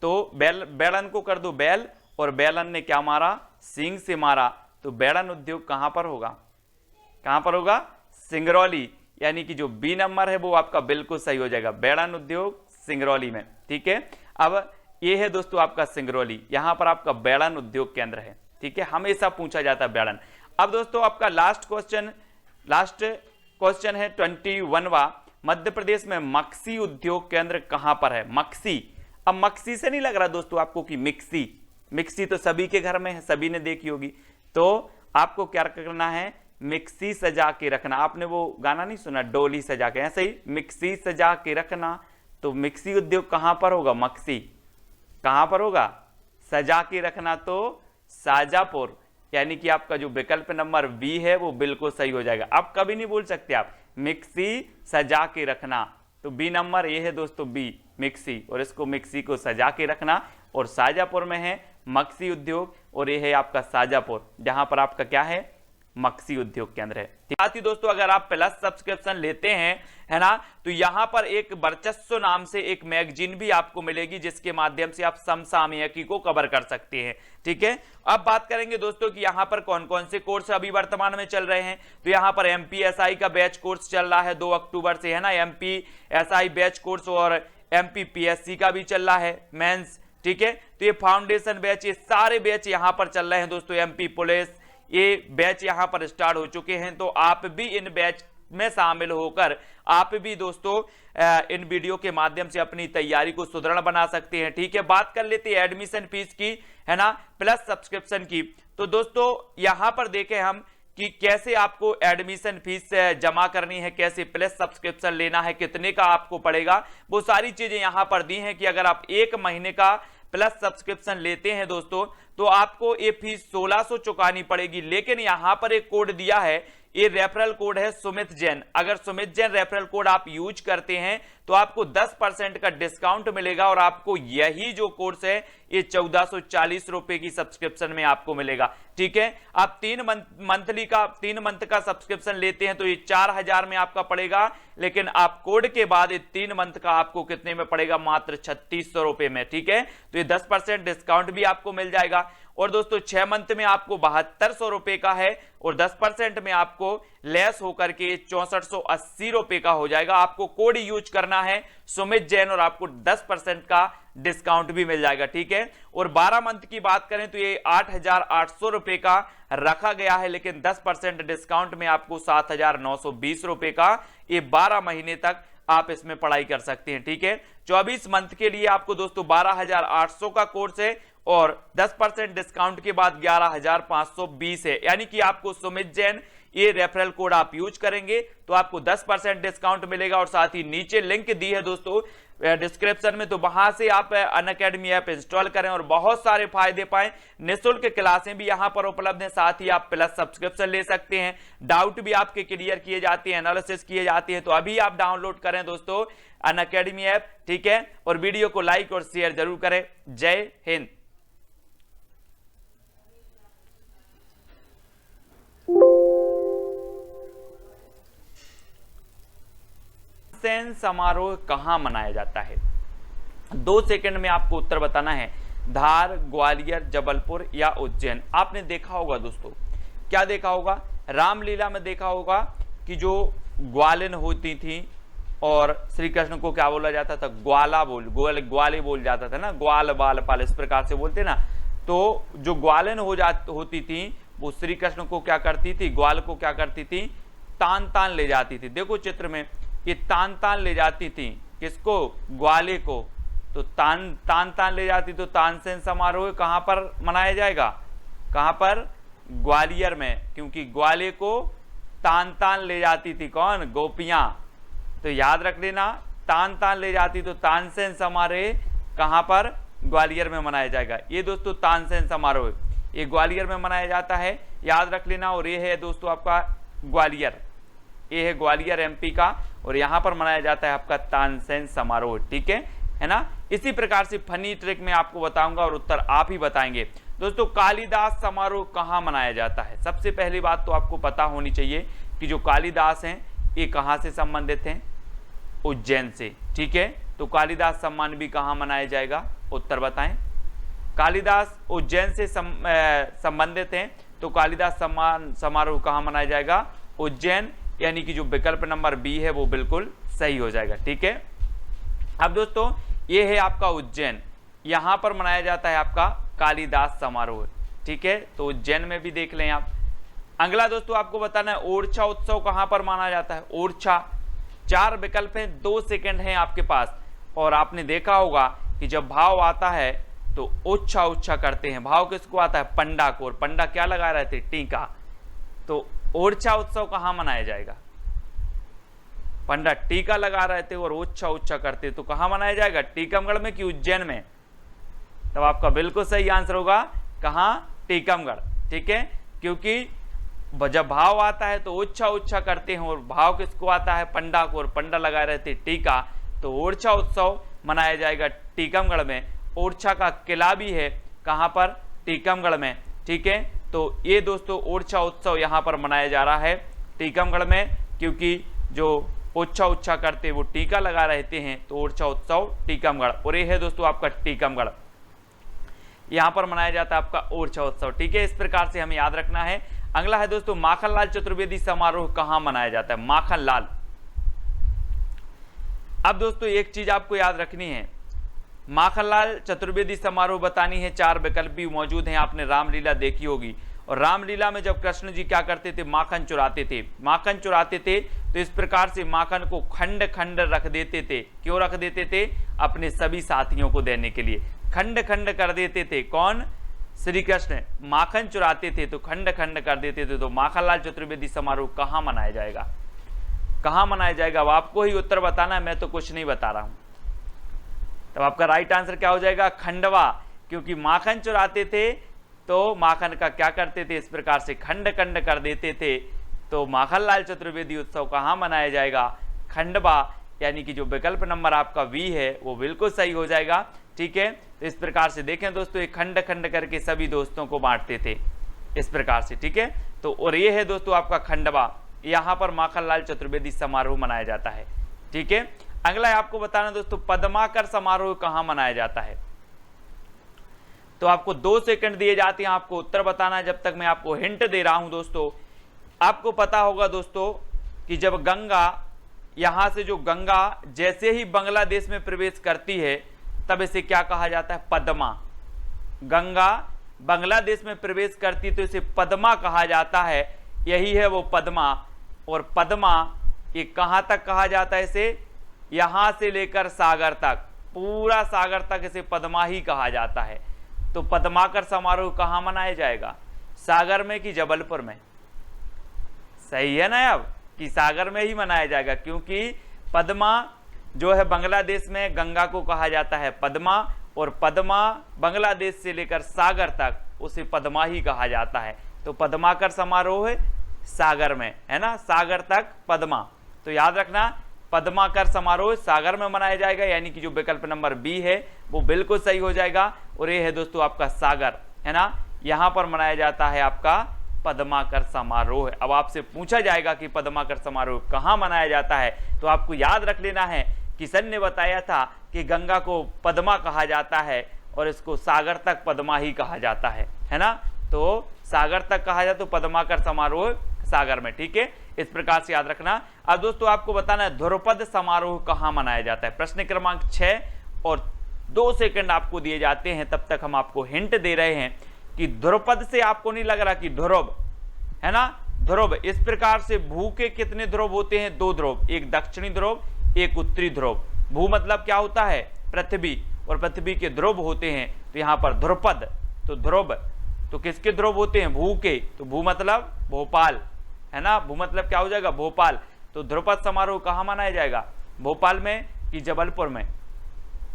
Speaker 1: तो बेड़न को कर दो बैल और बेलन ने क्या मारा? सींग से मारा। तो बेड़न उद्योग कहां पर होगा? कहां पर होगा? सिंगरौली, यानी कि जो बी नंबर है वो आपका बिल्कुल सही हो जाएगा, बेड़न उद्योग सिंगरौली में। ठीक है, अब ये है दोस्तों आपका सिंगरौली, यहां पर आपका बेड़न उद्योग केंद्र है। ठीक है, हमेशा पूछा जाता है बेड़न। अब दोस्तों आपका लास्ट क्वेश्चन है 21वां, मध्य प्रदेश में मक्सी उद्योग केंद्र कहां पर है? मक्सी, अब मक्सी से नहीं लग रहा दोस्तों आपको कि मिक्सी, मिक्सी तो सभी के घर में है, सभी ने देखी होगी। तो आपको क्या करना है? मिक्सी सजा के रखना। आपने वो गाना नहीं सुना, डोली सजा के, ऐसे ही मिक्सी सजा के रखना। तो मिक्सी उद्योग कहां पर होगा? मक्सी कहां पर होगा? सजा के रखना तो शाजापुर, यानी कि आपका जो विकल्प नंबर बी है वो बिल्कुल सही हो जाएगा। आप कभी नहीं बोल सकते आप मिक्सी सजा के रखना, तो बी नंबर ये है दोस्तों, बी मिक्सी, और इसको मिक्सी को सजा के रखना, और शाजापुर में है मक्सी उद्योग, और ये है आपका शाजापुर, जहां पर आपका क्या है? मक्सी उद्योग केंद्र है। साथ ही दोस्तों अगर आप प्लस सब्सक्रिप्शन लेते हैं, है ना, तो यहां पर एक वर्चस्व नाम से एक मैगजीन भी आपको मिलेगी, जिसके माध्यम से आप समसामयिकी को कवर कर सकते हैं। ठीक है, अब बात करेंगे दोस्तों कि यहां पर कौन कौन से कोर्स अभी वर्तमान में चल रहे हैं। तो यहां पर एमपीएसआई का बैच कोर्स चल रहा है 2 अक्टूबर से, है ना, एमपीएसआई बैच कोर्स, और एमपीपीएससी का भी चल रहा है मेंस। ठीक है, तो ये फाउंडेशन बैच, ये सारे बैच यहां पर चल रहे हैं दोस्तों। एमपी पुलिस, ये बैच यहां पर स्टार्ट हो चुके हैं, तो आप भी इन बैच में शामिल होकर आप भी दोस्तों इन वीडियो के माध्यम से अपनी तैयारी को सुदृढ़ बना सकते हैं। ठीक है, बात कर लेते हैं एडमिशन फीस की, है ना, प्लस सब्सक्रिप्शन की। तो दोस्तों यहां पर देखें हम कि कैसे आपको एडमिशन फीस जमा करनी है, कैसे प्लस सब्सक्रिप्शन लेना है, कितने का आपको पड़ेगा, वो सारी चीजें यहां पर दी हैं कि अगर आप 1 महीने का प्लस सब्सक्रिप्शन लेते हैं दोस्तों, तो आपको ये फीस 1600 चुकानी पड़ेगी। लेकिन यहां पर एक कोड दिया है, ये रेफरल कोड है सुमित जैन। अगर सुमित जैन रेफरल कोड आप यूज करते हैं तो आपको 10% का डिस्काउंट मिलेगा, और आपको यही जो कोर्स है ये 1440 रुपए की सब्सक्रिप्शन में आपको मिलेगा। ठीक है, आप 3 मंथ का सब्सक्रिप्शन लेते हैं तो ये 4000 में आपका पड़ेगा, लेकिन आप कोड के बाद ये 3 मंथ का आपको कितने में पड़ेगा? मात्र 3600 रुपए में। ठीक है, तो ये 10% डिस्काउंट भी आपको मिल जाएगा। और दोस्तों 6 मंथ में आपको 7200 रुपए का है, और 10% में आपको लेस होकर के 6480 रुपए का हो जाएगा। आपको कोड यूज करना है सुमित जैन, और आपको 10% का डिस्काउंट भी मिल जाएगा। ठीक है, और 12 मंथ की बात करें तो ये 8800 रुपए का रखा गया है, लेकिन 10% डिस्काउंट में आपको 7920 रुपए का ये 12 महीने तक आप इसमें पढ़ाई कर सकते हैं। ठीक है, 24 मंथ के लिए आपको दोस्तों 12800 का कोर्स है, और 10% डिस्काउंट के बाद 11520 है। यानी कि आपको सुमित जैन ये रेफरल कोड आप यूज करेंगे तो आपको 10% डिस्काउंट मिलेगा, और साथ ही नीचे लिंक दी है दोस्तों डिस्क्रिप्शन में, तो वहां से आप अनअकैडमी ऐप इंस्टॉल करें और बहुत सारे फायदे पाएं। निःशुल्क क्लासें भी यहां पर उपलब्ध हैं, साथ ही आप प्लस सब्सक्रिप्शन ले सकते हैं, डाउट भी आपके क्लियर किए जाते हैं, एनालिसिस किए जाते हैं। तो अभी आप डाउनलोड करें दोस्तों अनअकैडमी ऐप। ठीक है, और वीडियो को लाइक और शेयर जरूर करें। जय हिंद। समारोह कहां मनाया जाता है? 2 सेकंड में आपको उत्तर बताना है। धार, ग्वालियर, जबलपुर या उज्जैन। आपने देखा होगा दोस्तों, क्या देखा होगा? रामलीला में देखा होगा कि जो ग्वालिन होती थी और श्री कृष्ण को क्या बोला जाता था? ग्वाले बोल जाता था ना, ग्वाल बाल पाल, इस प्रकार से बोलते ना। तो जो ग्वालिन होती थी वो श्री कृष्ण को क्या करती थी? ग्वाल को क्या करती थी? तान ले जाती थी। देखो चित्र में, ये तान ले जाती थी, किसको? ग्वाले को। तो तान ले जाती, तो तानसेन समारोह कहां पर मनाया जाएगा? कहां पर? ग्वालियर में, क्योंकि ग्वाले को तान ले जाती थी कौन? गोपियां। तो याद रख लेना, तान ले जाती, तो तानसेन समारोह कहां पर? ग्वालियर में मनाया जाएगा। ये दोस्तों तानसेन समारोह ये ग्वालियर में मनाया जाता है, याद रख लेना। और ये है दोस्तों आपका ग्वालियर, ये है ग्वालियर एमपी का, और यहाँ पर मनाया जाता है आपका तानसेन समारोह। ठीक है ना। इसी प्रकार से फनी ट्रिक में आपको बताऊंगा और उत्तर आप ही बताएंगे। दोस्तों कालिदास समारोह कहाँ मनाया जाता है? सबसे पहली बात तो आपको पता होनी चाहिए कि जो कालिदास हैं ये कहाँ से संबंधित हैं? उज्जैन से। ठीक है, तो कालिदास सम्मान भी कहाँ मनाया जाएगा? उत्तर बताएं। कालिदास उज्जैन से संबंधित हैं, तो कालिदास सम्मान समारोह कहाँ मनाया जाएगा? उज्जैन, यानी कि जो विकल्प नंबर बी है वो बिल्कुल सही हो जाएगा। ठीक है, अब दोस्तों ये है आपका उज्जैन, यहाँ पर मनाया जाता है आपका कालिदास समारोह। ठीक है, तो उज्जैन में भी देख लें आप। अगला दोस्तों आपको बताना है ओरछा उत्सव कहाँ पर माना जाता है? ओरछा, 4 विकल्प हैं, 2 सेकंड हैं आपके पास। और आपने देखा होगा कि जब भाव आता है तो ओच्छा ओच्छा करते हैं। भाव किसको आता है? पंडा को। और पंडा क्या लगा रहे थे? टीका। तो ओरछा उत्सव कहाँ मनाया जाएगा? पंडा टीका लगा रहे थे और ओच्छा ओच्छा करते, तो कहाँ मनाया जाएगा? टीकमगढ़ में कि उज्जैन में? तब आपका बिल्कुल सही आंसर होगा कहाँ? टीकमगढ़। ठीक है, क्योंकि जब भाव आता है तो ओच्छा ओच्छा करते हैं और भाव किसको आता है? पंडा को। और पंडा लगा रहे थे टीका, तो ओरछा उत्सव मनाया जाएगा टीकमगढ़ में। ओरछा का किला भी है कहाँ पर? टीकमगढ़ में। ठीक है, तो ये दोस्तों ओरछा उत्सव यहाँ पर मनाया जा रहा है टीकमगढ़ में, क्योंकि जो ओच्छा ओच्छा करते वो टीका लगा रहते हैं, तो ओरछा उत्सव टीकमगढ़। और ये है दोस्तों आपका टीकमगढ़, यहाँ पर मनाया जाता है आपका ओरछा उत्सव। ठीक है, इस प्रकार से हमें याद रखना है। अगला है दोस्तों माखनलाल चतुर्वेदी समारोह कहाँ मनाया जाता है? माखनलाल। अब दोस्तों एक चीज आपको याद रखनी है, माखनलाल चतुर्वेदी समारोह बतानी है। 4 विकल्प भी मौजूद हैं, आपने रामलीला देखी होगी। और रामलीला में जब कृष्ण जी क्या करते थे? माखन चुराते थे। माखन चुराते थे तो इस प्रकार से माखन को खंड खंड रख देते थे। क्यों रख देते थे? अपने सभी साथियों को देने के लिए खंड खंड कर देते थे। कौन? श्री कृष्ण। माखन चुराते थे तो खंड खंड कर देते थे। तो माखनलाल चतुर्वेदी समारोह कहाँ मनाया जाएगा? कहाँ मनाया जाएगा? अब आपको ही उत्तर बताना है, मैं तो कुछ नहीं बता रहा हूं। तब आपका राइट आंसर क्या हो जाएगा? खंडवा। क्योंकि माखन चुराते थे तो माखन का क्या करते थे? इस प्रकार से खंड खंड कर देते थे। तो माखनलाल चतुर्वेदी उत्सव कहाँ मनाया जाएगा? खंडवा, यानी कि जो विकल्प नंबर आपका वी है वो बिल्कुल सही हो जाएगा। ठीक है, तो इस प्रकार से देखें दोस्तों, ये खंड खंड करके सभी दोस्तों को बांटते थे इस प्रकार से। ठीक है, तो और ये है दोस्तों आपका खंडवा, यहाँ पर माखनलाल चतुर्वेदी समारोह मनाया जाता है। ठीक है, अगला है आपको बताना दोस्तों पद्माकर समारोह कहाँ मनाया जाता है? तो आपको 2 सेकंड दिए जाते हैं, आपको उत्तर बताना है। जब तक मैं आपको हिंट दे रहा हूं दोस्तों, आपको पता होगा दोस्तों कि जब गंगा, यहां से जो गंगा जैसे ही बांग्लादेश में प्रवेश करती है तब इसे क्या कहा जाता है? पद्मा। गंगा बांग्लादेश में प्रवेश करती तो इसे पद्मा कहा जाता है। यही है वो पद्मा। और पद्मा ये कहां तक कहा जाता है? इसे यहां से लेकर सागर तक, पूरा सागर तक इसे पद्मा ही कहा जाता है। तो पद्माकर समारोह कहाँ मनाया जाएगा? सागर में कि जबलपुर में? सही है ना अब कि सागर में ही मनाया जाएगा, क्योंकि पद्मा जो है बांग्लादेश में गंगा को कहा जाता है पद्मा, और पद्मा बांग्लादेश से लेकर सागर तक उसे पद्मा ही कहा जाता है। तो पद्माकर समारोह है सागर में, है ना, सागर तक पद्मा। तो याद रखना पद्माकर समारोह सागर में मनाया जाएगा, यानी कि जो विकल्प नंबर बी है वो बिल्कुल सही हो जाएगा। और ये है दोस्तों आपका सागर, है ना, यहां पर मनाया जाता है आपका पद्माकर समारोह। अब आपसे पूछा जाएगा कि पद्माकर समारोह कहां मनाया जाता है, तो आपको याद रख लेना है किशन ने बताया था कि गंगा को पद्मा कहा जाता है और इसको सागर तक पद्मा ही कहा जाता है ना। तो सागर तक कहा जाए तो पद्माकर समारोह सागर में। ठीक है, इस प्रकार से याद रखना। अब दोस्तों आपको बताना है ध्रुपद समारोह कहां मनाया जाता है। प्रश्न क्रमांक 6 और 2 सेकंड आपको दिए जाते हैं, तब तक हम आपको हिंट दे रहे हैं कि ध्रुपद से आपको नहीं लग रहा कि ध्रुव, है ना, ध्रुव। इस प्रकार से भू के कितने ध्रुव होते हैं? 2 ध्रुव, एक दक्षिणी ध्रुव, एक उत्तरी ध्रुव। भू मतलब क्या होता है? पृथ्वी, और पृथ्वी के ध्रुव होते हैं। तो यहाँ पर ध्रुपद, तो ध्रुव तो किसके ध्रुव होते हैं? भू के। तो भू मतलब भोपाल, है ना, भू मतलब क्या हो जाएगा? भोपाल। तो ध्रुपद समारोह कहाँ मनाया जाएगा? भोपाल में कि जबलपुर में?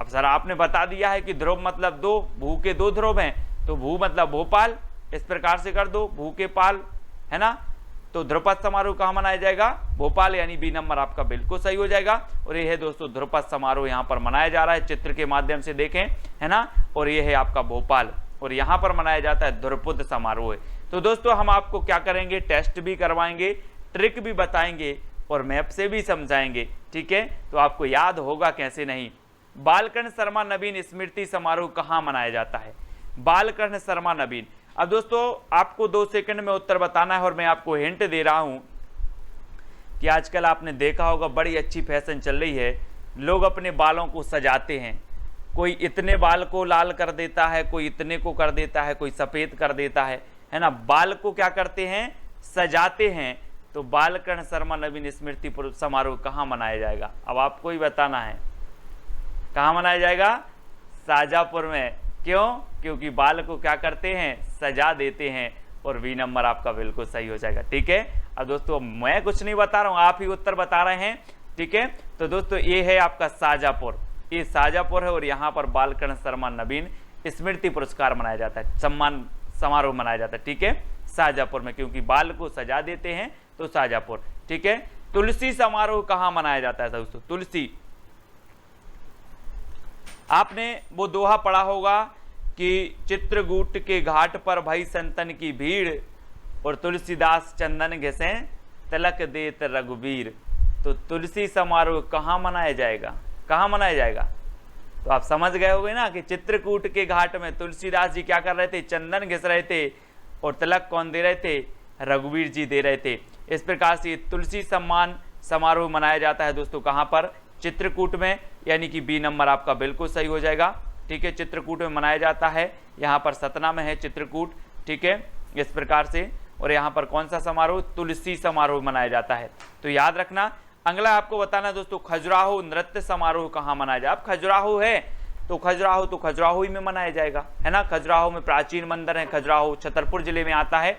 Speaker 1: अब सर आपने बता दिया है कि ध्रुव मतलब 2, भू के 2 ध्रुव हैं, तो भू मतलब भोपाल, इस प्रकार से कर दो, भू के पाल, है ना। तो ध्रुपद समारोह कहाँ मनाया जाएगा? भोपाल, यानी बी नंबर आपका बिल्कुल सही हो जाएगा। और ये है दोस्तों ध्रुपद समारोह यहाँ पर मनाया जा रहा है, चित्र के माध्यम से देखें, है ना। और ये है आपका भोपाल, और यहाँ पर मनाया जाता है ध्रुपद समारोह। तो दोस्तों हम आपको क्या करेंगे, टेस्ट भी करवाएंगे, ट्रिक भी बताएंगे और मैप से भी समझाएंगे, ठीक है। तो आपको याद होगा कैसे नहीं। बालकृष्ण शर्मा नवीन स्मृति समारोह कहाँ मनाया जाता है? बालकृष्ण शर्मा नवीन। अब दोस्तों आपको 2 सेकंड में उत्तर बताना है, और मैं आपको हिंट दे रहा हूं कि आजकल आपने देखा होगा बड़ी अच्छी फैशन चल रही है, लोग अपने बालों को सजाते हैं। कोई इतने बाल को लाल कर देता है, कोई इतने को कर देता है, कोई सफेद कर देता है ना। बाल को क्या करते हैं? सजाते हैं। तो बालकृष्ण शर्मा नवीन स्मृति समारोह कहाँ मनाया जाएगा? अब आपको ही बताना है, कहाँ मनाया जाएगा? शाजापुर में। क्यों? क्योंकि बाल को क्या करते हैं? सजा देते हैं। और बी नंबर आपका बिल्कुल सही हो जाएगा, ठीक है। अब दोस्तों मैं कुछ नहीं बता रहा हूं, आप ही उत्तर बता रहे हैं, ठीक है। तो दोस्तों ये है आपका शाजापुर, ये शाजापुर है, और यहाँ पर बालकृष्ण शर्मा नवीन स्मृति पुरस्कार मनाया जाता है, सम्मान समारोह मनाया जाता है, ठीक है, शाजापुर में, क्योंकि बाल को सजा देते हैं तो शाजापुर, ठीक है। तुलसी समारोह कहाँ मनाया जाता है दोस्तों? तुलसी, आपने वो दोहा पढ़ा होगा कि चित्रकूट के घाट पर भई संतन की भीड़, और तुलसीदास चंदन घसे तिलक देत रघुबीर। तो तुलसी समारोह कहाँ मनाया जाएगा? कहाँ मनाया जाएगा? तो आप समझ गए होंगे ना कि चित्रकूट के घाट में तुलसीदास जी क्या कर रहे थे? चंदन घिस रहे थे, और तिलक कौन दे रहे थे? रघुवीर जी दे रहे थे। इस प्रकार से तुलसी सम्मान समारोह मनाया जाता है दोस्तों, कहाँ पर? चित्रकूट में, यानी कि बी नंबर आपका बिल्कुल सही हो जाएगा, ठीक है। चित्रकूट में मनाया जाता है, यहाँ पर सतना में है चित्रकूट, ठीक है, इस प्रकार से। और यहाँ पर कौन सा समारोह? तुलसी समारोह मनाया जाता है। तो याद रखना। अगला आपको बताना दोस्तों, खजुराहो नृत्य समारोह कहाँ मनाया जाए? अब खजुराहो है तो खजुराहो ही में मनाया जाएगा, है ना। खजुराहो में प्राचीन मंदिर है, खजुराहो छतरपुर जिले में आता है।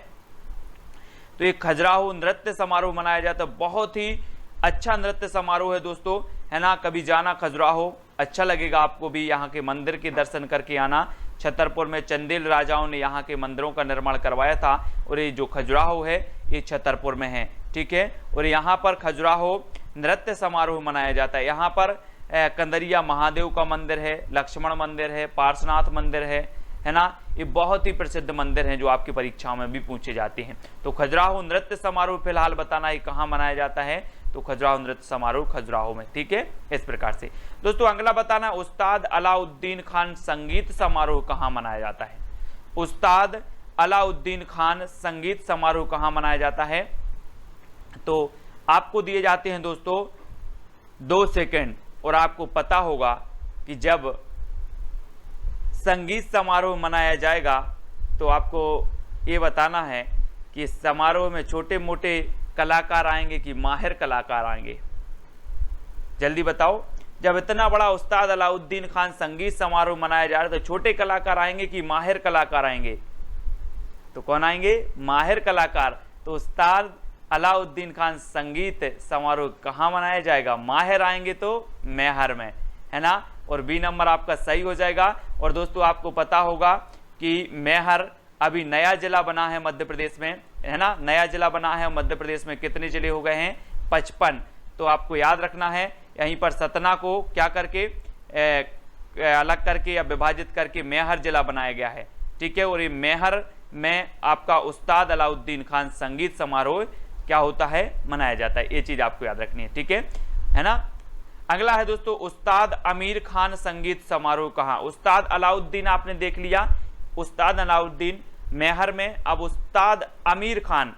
Speaker 1: तो ये खजुराहो नृत्य समारोह मनाया जाता है, बहुत ही अच्छा नृत्य समारोह है दोस्तों, है ना। कभी जाना खजुराहो, अच्छा लगेगा आपको भी, यहाँ के मंदिर के दर्शन करके आना। छतरपुर में चंदेल राजाओं ने यहाँ के मंदिरों का निर्माण करवाया था, और ये जो खजुराहो है ये छतरपुर में है, ठीक है। और यहाँ पर खजुराहो नृत्य समारोह मनाया जाता है। यहाँ पर कंदरिया महादेव का मंदिर है, लक्ष्मण मंदिर है, पार्श्वनाथ मंदिर है ना। ये बहुत ही प्रसिद्ध मंदिर हैं जो आपकी परीक्षाओं में भी पूछे जाते हैं। तो खजुराहो नृत्य समारोह फिलहाल बताना है कहाँ मनाया जाता है? तो खजुराहो नृत्य समारोह खजुराहो में, ठीक है, इस प्रकार से। दोस्तों अगला बताना, उस्ताद अलाउद्दीन खान संगीत समारोह कहाँ मनाया जाता है? उस्ताद अलाउद्दीन खान संगीत समारोह कहाँ मनाया जाता है? तो आपको दिए जाते हैं दोस्तों 2 सेकंड, और आपको पता होगा कि जब संगीत समारोह मनाया जाएगा तो आपको ये बताना है कि समारोह में छोटे मोटे कलाकार आएंगे कि माहिर कलाकार आएंगे? जल्दी बताओ। जब इतना बड़ा उस्ताद अलाउद्दीन खान संगीत समारोह मनाया जा रहा है तो छोटे कलाकार आएंगे कि माहिर कलाकार आएंगे? तो कौन आएंगे? माहिर कलाकार। तो उस्ताद अलाउद्दीन खान संगीत समारोह कहाँ मनाया जाएगा? माहिर आएंगे तो मैहर में, है ना। और बी नंबर आपका सही हो जाएगा। और दोस्तों आपको पता होगा कि मैहर अभी नया जिला बना है मध्य प्रदेश में, है ना, नया जिला बना है। मध्य प्रदेश में कितने जिले हो गए हैं? 55। तो आपको याद रखना है, यहीं पर सतना को क्या करके अलग करके या विभाजित करके मैहर जिला बनाया गया है, ठीक है। और ये मैहर में आपका उस्ताद अलाउद्दीन खान संगीत समारोह क्या होता है? मनाया जाता है। ये चीज आपको याद रखनी है, ठीक है ना। अगला है दोस्तों, उस्ताद आमिर खान संगीत समारोह कहाँ? उस्ताद अलाउद्दीन आपने देख लिया, उस्ताद अलाउद्दीन मैहर में। अब उस्ताद आमिर खान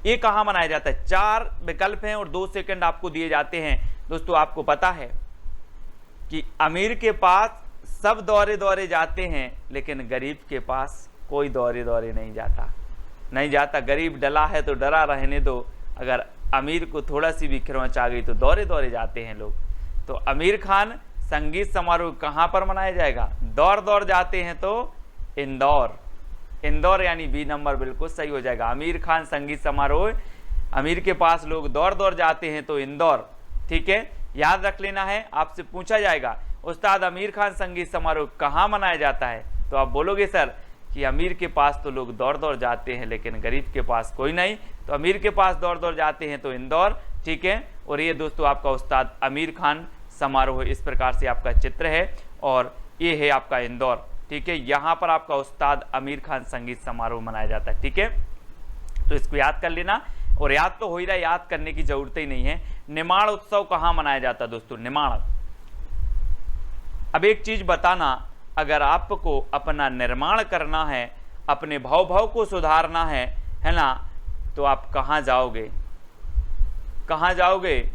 Speaker 1: ये कहाँ मनाया जाता है? 4 विकल्प हैं और 2 सेकंड आपको दिए जाते हैं। दोस्तों आपको पता है कि अमीर के पास सब दौरे जाते हैं, लेकिन गरीब के पास कोई दौरे नहीं जाता। गरीब डला है तो डरा रहने दो, अगर अमीर को थोड़ा सी भी खरोंच आ गई तो दौरे जाते हैं लोग। तो आमिर खान संगीत समारोह कहाँ पर मनाया जाएगा? दौर जाते हैं तो इंदौर, यानी बी नंबर बिल्कुल सही हो जाएगा। आमिर खान संगीत समारोह, अमीर के पास लोग दौर जाते हैं तो इंदौर, ठीक है, याद रख लेना है। आपसे पूछा जाएगा उस्ताद आमिर खान संगीत समारोह कहाँ मनाया जाता है, तो आप बोलोगे सर कि अमीर के पास तो लोग दौड़ दौड़ जाते हैं लेकिन गरीब के पास कोई नहीं, तो अमीर के पास दौड़ दौड़ जाते हैं तो इंदौर, ठीक है। और ये दोस्तों आपका उस्ताद आमिर खान समारोह, इस प्रकार से आपका चित्र है और ये है आपका इंदौर, ठीक है। यहाँ पर आपका उस्ताद आमिर खान संगीत समारोह मनाया जाता है, ठीक है। तो इसको याद कर लेना, और याद तो हो ही रहा, याद करने की जरूरत ही नहीं है। निमाड़ उत्सव कहाँ मनाया जाता है दोस्तों? निमाड़। अब एक चीज बताना, अगर आपको अपना निर्माण करना है, अपने भाव को सुधारना है ना, तो आप कहाँ जाओगे? कहाँ जाओगे?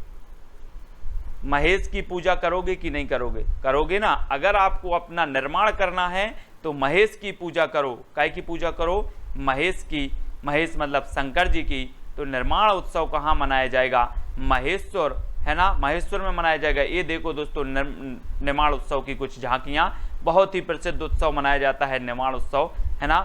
Speaker 1: महेश की पूजा करोगे कि नहीं करोगे? करोगे ना। अगर आपको अपना निर्माण करना है तो महेश की पूजा करो। काय की पूजा करो? महेश की। महेश मतलब शंकर जी की। तो निर्माण उत्सव कहाँ मनाया जाएगा? महेश्वर, है ना, महेश्वर में मनाया जाएगा। ये देखो दोस्तों निर्माण उत्सव की कुछ झांकियाँ। बहुत ही प्रसिद्ध उत्सव मनाया जाता है निर्माण उत्सव, है ना,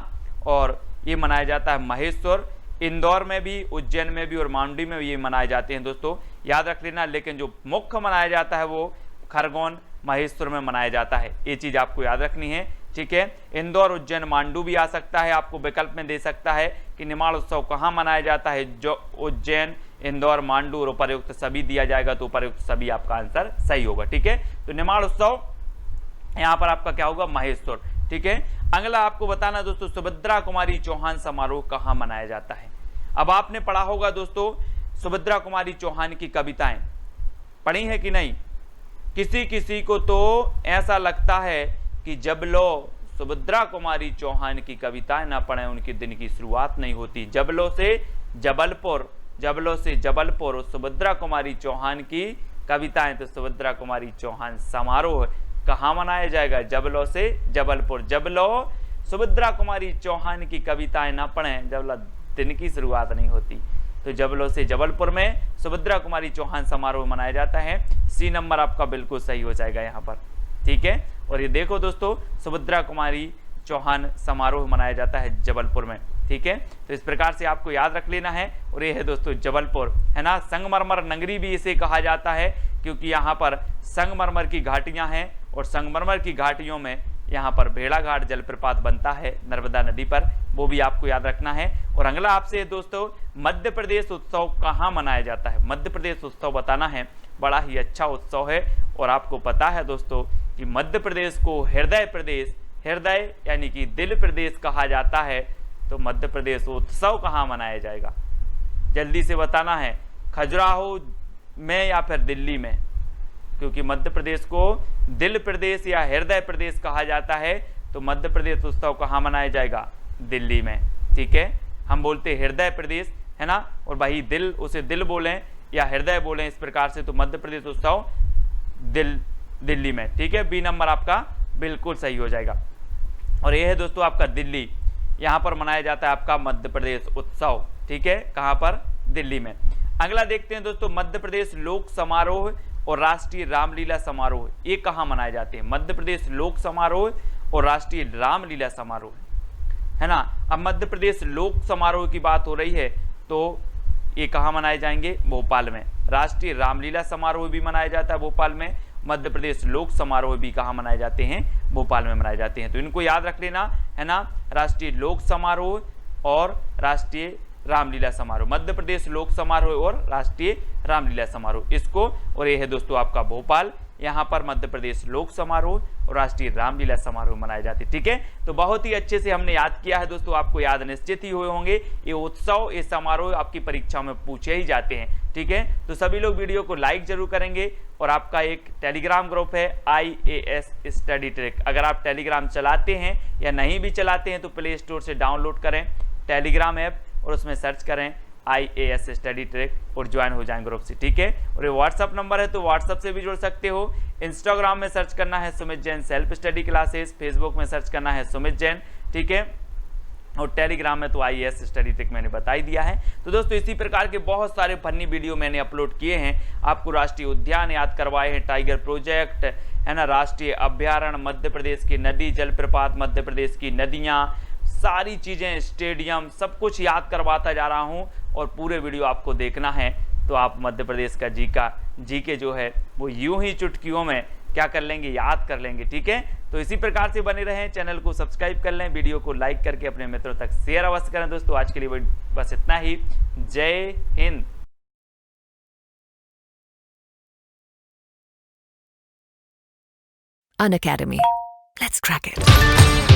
Speaker 1: और ये मनाया जाता है महेश्वर। इंदौर में भी, उज्जैन में भी और मांडवी में भी ये मनाए जाते हैं दोस्तों, याद रख लेना। लेकिन जो मुख्य मनाया जाता है वो खरगोन महेश्वर में मनाया जाता है, ये चीज़ आपको याद रखनी है, ठीक है। इंदौर, उज्जैन, मांडू भी आ सकता है, आपको विकल्प में दे सकता है कि निर्माण उत्सव कहाँ मनाया जाता है। जो उज्जैन, इंदौर, मांडू और उपर्युक्त सभी दिया जाएगा, तो उपर्युक्त सभी आपका आंसर सही होगा, ठीक है। तो निर्माण उत्सव यहाँ पर आपका क्या होगा? महेश्वर, ठीक है। अगला आपको बताना दोस्तों, सुभद्रा कुमारी चौहान समारोह कहाँ मनाया जाता है? अब आपने पढ़ा होगा दोस्तों सुभद्रा कुमारी चौहान की कविताएं, पढ़ी है कि नहीं? किसी किसी को तो ऐसा लगता है कि जब लो सुभद्रा कुमारी चौहान की कविताएं ना पढ़े उनके दिन की शुरुआत नहीं होती। जबलों से जबलपुर, जबलों से जबलपुर, सुभद्रा कुमारी चौहान की कविताएं। तो सुभद्रा कुमारी चौहान समारोह कहाँ मनाया जाएगा? जबलों से जबलपुर। जबलों सुभद्रा कुमारी चौहान की कविताएं ना पढ़ें जब दिन की शुरुआत नहीं होती। तो जबलों से जबलपुर में सुभद्रा कुमारी चौहान समारोह मनाया जाता है। सी नंबर आपका बिल्कुल सही हो जाएगा यहाँ पर, ठीक है। और ये देखो दोस्तों सुभद्रा कुमारी चौहान समारोह मनाया जाता है जबलपुर में, ठीक है। तो इस प्रकार से आपको याद रख लेना है। और ये है दोस्तों जबलपुर, है ना। संगमरमर नगरी भी इसे कहा जाता है क्योंकि यहाँ पर संगमरमर की घाटियाँ हैं और संगमरमर की घाटियों में यहाँ पर भेड़ा घाट जलप्रपात बनता है नर्मदा नदी पर, वो भी आपको याद रखना है। और अगला आपसे दोस्तों मध्य प्रदेश उत्सव कहाँ मनाया जाता है? मध्य प्रदेश उत्सव बताना है। बड़ा ही अच्छा उत्सव है और आपको पता है दोस्तों कि मध्य प्रदेश को हृदय प्रदेश, हृदय यानी कि दिल प्रदेश कहा जाता है। तो मध्य प्रदेश उत्सव कहाँ मनाया जाएगा? जल्दी से बताना है, खजुराहो में या फिर दिल्ली में? क्योंकि मध्य प्रदेश को दिल प्रदेश या हृदय प्रदेश कहा जाता है, तो मध्य प्रदेश उत्सव कहाँ मनाया जाएगा? दिल्ली में, ठीक है। हम बोलते हृदय प्रदेश, है ना, और भाई दिल, उसे दिल बोलें या हृदय बोलें, इस प्रकार से। तो मध्य प्रदेश उत्सव दिल्ली में, ठीक है। बी नंबर आपका बिल्कुल सही हो जाएगा। और यह है दोस्तों आपका दिल्ली, यहाँ पर मनाया जाता है आपका मध्य प्रदेश उत्सव, ठीक है। कहाँ पर? दिल्ली में। अगला देखते हैं दोस्तों मध्य प्रदेश लोक समारोह और राष्ट्रीय रामलीला समारोह, ये कहाँ मनाए जाते हैं? मध्य प्रदेश लोक समारोह और राष्ट्रीय रामलीला समारोह, है ना। अब मध्य प्रदेश लोक समारोह की बात हो रही है तो ये कहाँ मनाए जाएंगे? भोपाल में। राष्ट्रीय रामलीला समारोह भी मनाया जाता है भोपाल में। मध्य प्रदेश लोक समारोह भी कहाँ मनाए जाते हैं? भोपाल में मनाए जाते हैं। तो इनको याद रख लेना, है ना। राष्ट्रीय लोक समारोह और राष्ट्रीय रामलीला समारोह, मध्य प्रदेश लोक समारोह और राष्ट्रीय रामलीला समारोह, इसको। और ये है दोस्तों आपका भोपाल, यहाँ पर मध्य प्रदेश लोक समारोह और राष्ट्रीय रामलीला समारोह मनाए जाते, ठीक है। तो बहुत ही अच्छे से हमने याद किया है दोस्तों, आपको याद निश्चित ही हुए होंगे। ये उत्सव, ये समारोह आपकी परीक्षा में पूछे ही जाते हैं, ठीक है। तो सभी लोग वीडियो को लाइक जरूर करेंगे। और आपका एक टेलीग्राम ग्रुप है IAS स्टडी ट्रिक, अगर आप टेलीग्राम चलाते हैं या नहीं भी चलाते हैं तो प्ले स्टोर से डाउनलोड करें टेलीग्राम ऐप और उसमें सर्च करें IAS स्टडी ट्रिक और ज्वाइन हो जाएं ग्रुप से, ठीक है। और ये व्हाट्सअप नंबर है तो व्हाट्सअप से भी जुड़ सकते हो। इंस्टाग्राम में सर्च करना है Sumit Jain self study classes, Facebook में सर्च करना है सुमित जैन, ठीक है। और टेलीग्राम में तो IAS स्टडी ट्रिक मैंने बता ही दिया है। तो दोस्तों इसी प्रकार के बहुत सारे फनी वीडियो मैंने अपलोड किए हैं, आपको राष्ट्रीय उद्यान याद करवाए हैं, टाइगर प्रोजेक्ट, है ना, राष्ट्रीय अभ्यारण्य, मध्य प्रदेश की नदी जलप्रपात, मध्य प्रदेश की नदियाँ, सारी चीज़ें, स्टेडियम, सब कुछ याद करवाता जा रहा हूँ। और पूरे वीडियो आपको देखना है तो आप मध्य प्रदेश का जीके जो है वो यूं ही चुटकियों में क्या कर लेंगे? याद कर लेंगे, ठीक है। तो इसी प्रकार से बने रहें, चैनल को सब्सक्राइब कर लें, वीडियो को लाइक करके अपने मित्रों तक शेयर अवश्य करें। दोस्तों आज के लिए बस इतना ही। जय Hind.
Speaker 2: Unacademy. Let's crack it.